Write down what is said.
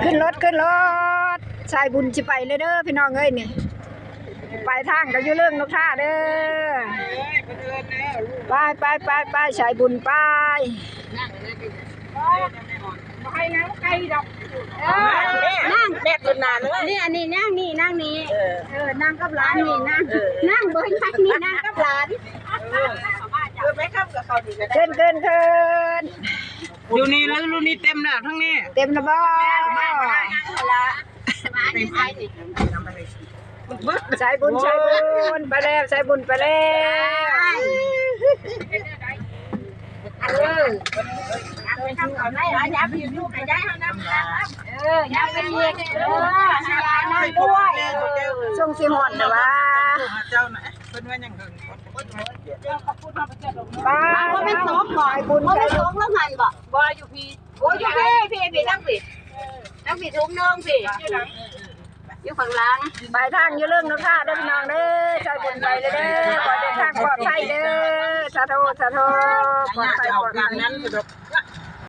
ขึ้นรถชายบุญสิไปเลยเด้อพี่น้องเอ้ยนี่ไปทางก็อยู่เรื่องนกท่าเด้อไปชายบุญไปไปนะไกลดอกนั่งแบกนานเลยนี่อันนี้นั่งนี่นั่งกับหลานนี่นั่งเบิ้งนั่งนี่นั่งกับหลานเกินอยู่นี่แล้วรุ่นนี้เต็มแล้วทั้งนี้เต็มแล้วบ่สายบุญไปแล้วสายบุญไปแล้วย้ำไปอยู่ลูกย้ายเขาน้ำย้ำไปเรียกย้ายน้ำด้วยส่งสิหอนแต่ว่าเจ้าไหนเป็นว่าอย่างไรป้าไม่ตกบ่อยบุญไม่ตกแล้วไงบ่อยู่พี่นั่งผิดทุ่งน้องพี่อยู่ฝั่งล่างไปทางอยู่เรื่องนกท่าเด้อพี่น้องเด้อชายบุญไปเลยเด้อขอเดินทางปลอดภัยเด้อสาธุปลอดภัยนั้น